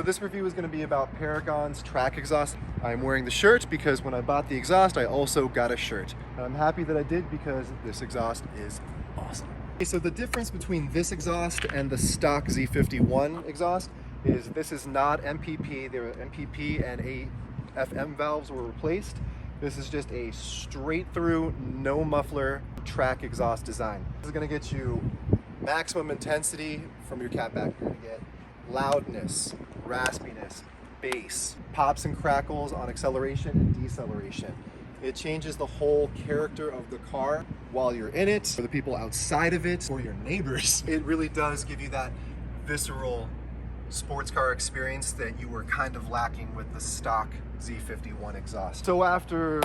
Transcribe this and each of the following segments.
this review is going to be about Paragon's track exhaust. I'm wearing the shirt because when I bought the exhaust, I also got a shirt. And I'm happy that I did because this exhaust is awesome. Okay, so the difference between this exhaust and the stock Z51 exhaust is this is not NPP. There were NPP and AFM valves were replaced. This is just a straight through, no muffler track exhaust design. This is going to get you maximum intensity from your catback. You're going to get loudness, raspiness, bass, pops and crackles on acceleration and deceleration. It changes the whole character of the car while you're in it, for the people outside of it, or your neighbors. It really does give you that visceral sports car experience that you were kind of lacking with the stock Z51 exhaust. So after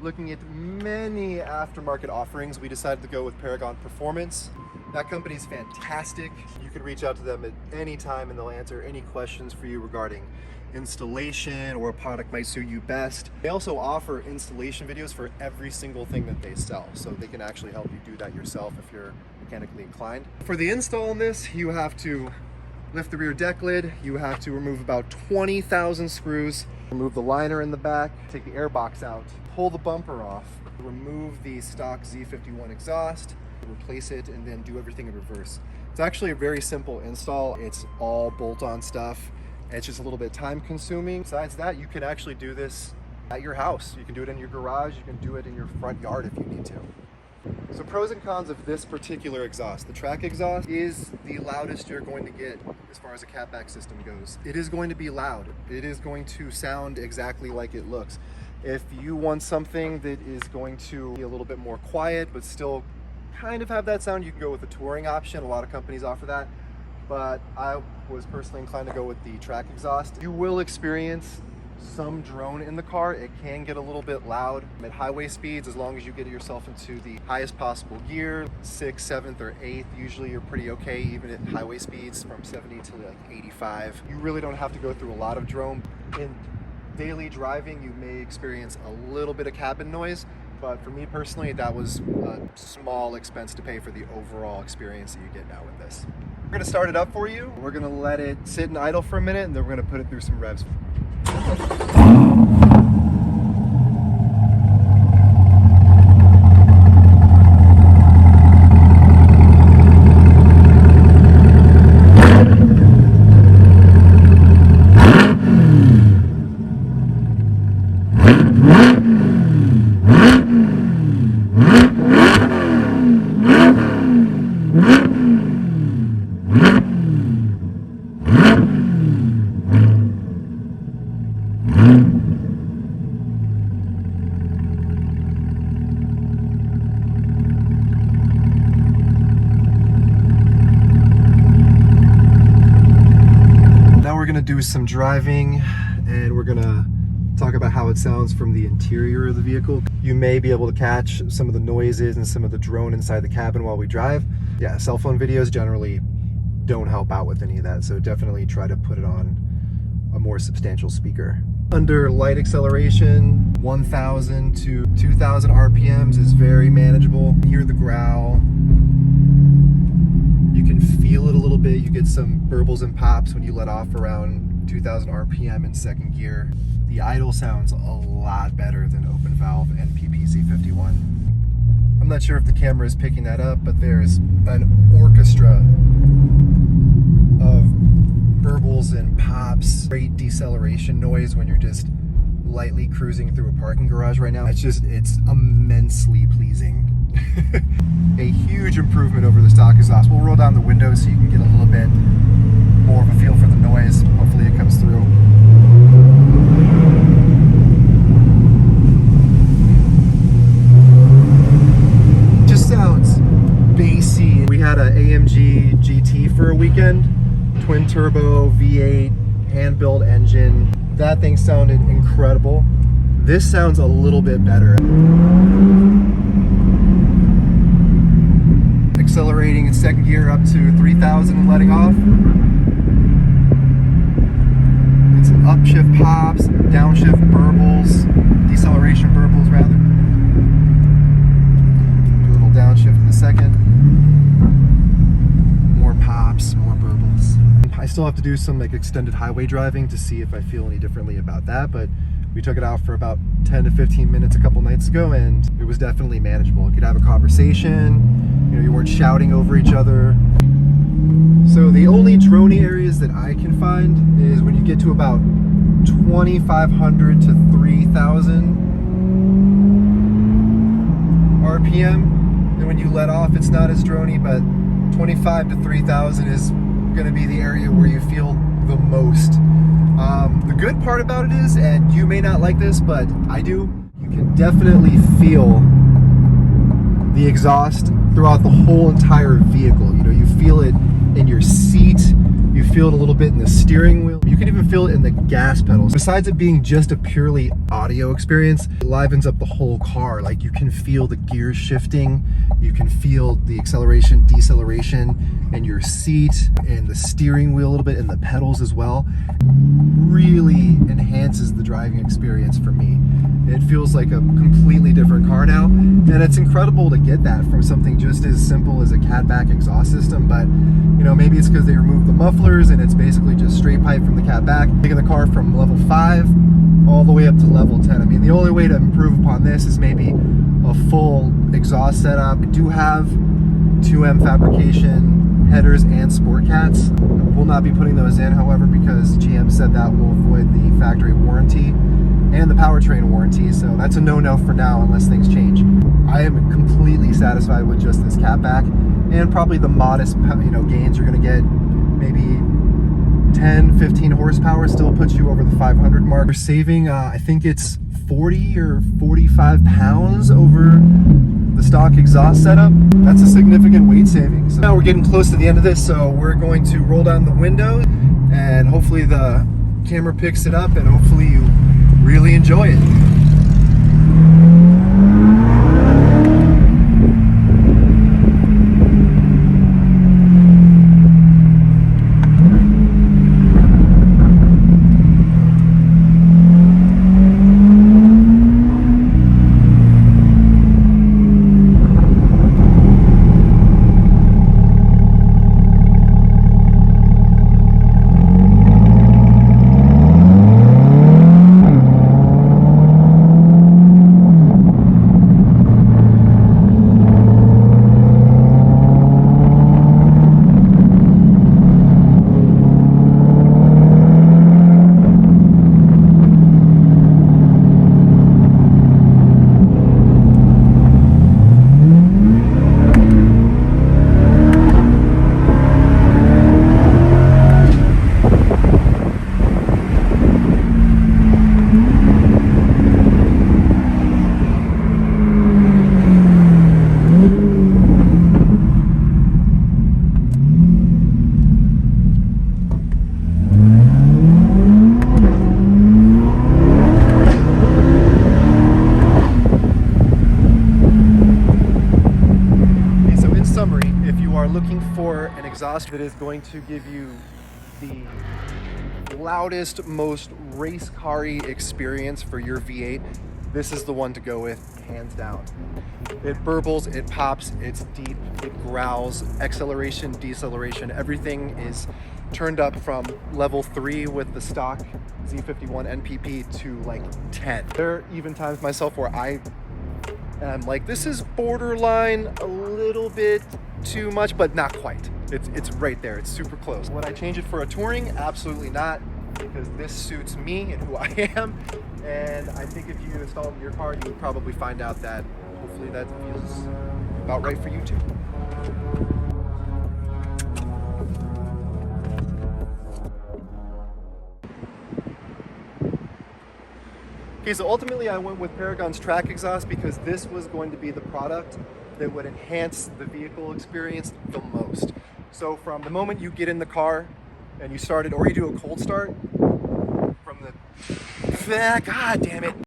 looking at many aftermarket offerings, we decided to go with Paragon Performance. That company is fantastic. You can reach out to them at any time and they'll answer any questions for you regarding installation or a product might suit you best. They also offer installation videos for every single thing that they sell, so they can actually help you do that yourself if you're mechanically inclined. For the install on this, you have to lift the rear deck lid, you have to remove about 20,000 screws, remove the liner in the back, take the air box out, pull the bumper off, remove the stock Z51 exhaust, replace it, and then do everything in reverse. It's actually a very simple install. It's all bolt-on stuff. It's just a little bit time consuming. Besides that, you can actually do this at your house. You can do it in your garage, you can do it in your front yard if you need to. So pros and cons of this particular exhaust. The track exhaust is the loudest you're going to get as far as a catback system goes. It is going to be loud. It is going to sound exactly like it looks. If you want something that is going to be a little bit more quiet but still kind of have that sound, you can go with the touring option. A lot of companies offer that, but I was personally inclined to go with the track exhaust. You will experience some drone in the car. It can get a little bit loud at highway speeds as long as you get yourself into the highest possible gear, 6th, 7th, or 8th. Usually you're pretty okay even at highway speeds from 70 to like 85. You really don't have to go through a lot of drone. In daily driving, you may experience a little bit of cabin noise, but for me personally, that was a small expense to pay for the overall experience that you get now with this. We're gonna start it up for you. We're gonna let it sit and idle for a minute, and then we're gonna put it through some revs. Do some driving, and we're gonna talk about how it sounds from the interior of the vehicle. You may be able to catch some of the noises and some of the drone inside the cabin while we drive. Yeah, cell phone videos generally don't help out with any of that, so definitely try to put it on a more substantial speaker. Under light acceleration, 1,000 to 2,000 RPMs is very manageable. You hear the growl. You can feel it a little bit. You get some burbles and pops when you let off around 2,000 RPM in second gear. The idle sounds a lot better than open valve NPP Z51. I'm not sure if the camera is picking that up, but there's an orchestra of burbles and pops, great deceleration noise when you're just lightly cruising through a parking garage right now. It's immensely pleasing. A huge improvement over the stock exhaust. We'll roll down the windows so you can get a little bit more of a feel for the noise. Hopefully it comes through. Just sounds bassy. We had an AMG GT for a weekend, twin turbo V8 hand built engine. That thing sounded incredible. This sounds a little bit better. Accelerating in second gear up to 3,000 and letting off. Get some upshift pops, downshift burbles, deceleration burbles rather. Do a little downshift in the second. More pops, more burbles. I still have to do some like extended highway driving to see if I feel any differently about that, but we took it out for about 10 to 15 minutes a couple nights ago, and it was definitely manageable. You could have a conversation, you know, you weren't shouting over each other. So the only droney areas that I can find is when you get to about 2,500 to 3,000 RPM. And when you let off, it's not as droney, but 25 to 3,000 is going to be the area where you feel the most. The good part about it is, and you may not like this, but I do, you can definitely feel the exhaust throughout the whole entire vehicle. You know, you feel it in your seat, you feel it a little bit in the steering wheel, you can even feel it in the gas pedals. Besides it being just a purely audio experience, it livens up the whole car. Like, you can feel the gears shifting, you can feel the acceleration, deceleration in your seat and the steering wheel a little bit, and the pedals as well. Really enhances the driving experience for me. It feels like a completely different car now, and it's incredible to get that from something just as simple as a catback exhaust system. But you know, maybe it's because they removed the mufflers and it's basically just straight pipe from the catback, taking the car from level 5 all the way up to level 10. I mean, the only way to improve upon this is maybe a full exhaust setup. I do have 2M fabrication headers and sport cats. I will not be putting those in, however, because GM said that will avoid the factory warranty and the powertrain warranty, so that's a no-no for now unless things change. I am completely satisfied with just this catback, and probably the modest, you know, gains you're going to get. Maybe 10, 15 horsepower still puts you over the 500 mark. You're saving, I think it's 40 or 45 pounds over the stock exhaust setup. That's a significant weight saving. So now we're getting close to the end of this, so we're going to roll down the window, and hopefully the camera picks it up, and hopefully you really enjoy it. Looking for an exhaust that is going to give you the loudest, most race car-y experience for your V8, this is the one to go with, hands down. It burbles, it pops, it's deep, it growls, acceleration, deceleration, everything is turned up from level 3 with the stock Z51 NPP to like 10. There are even times myself where I am like, this is borderline a little bit too much, but not quite. It's right there. It's super close. Would I change it for a touring? Absolutely not, because this suits me and who I am. And I think if you install it in your car, you would probably find out that hopefully that feels about right for you too. Okay, so ultimately I went with Paragon's track exhaust because this was going to be the product that would enhance the vehicle experience the most. So from the moment you get in the car and you start it, or you do a cold start, from the, God damn it,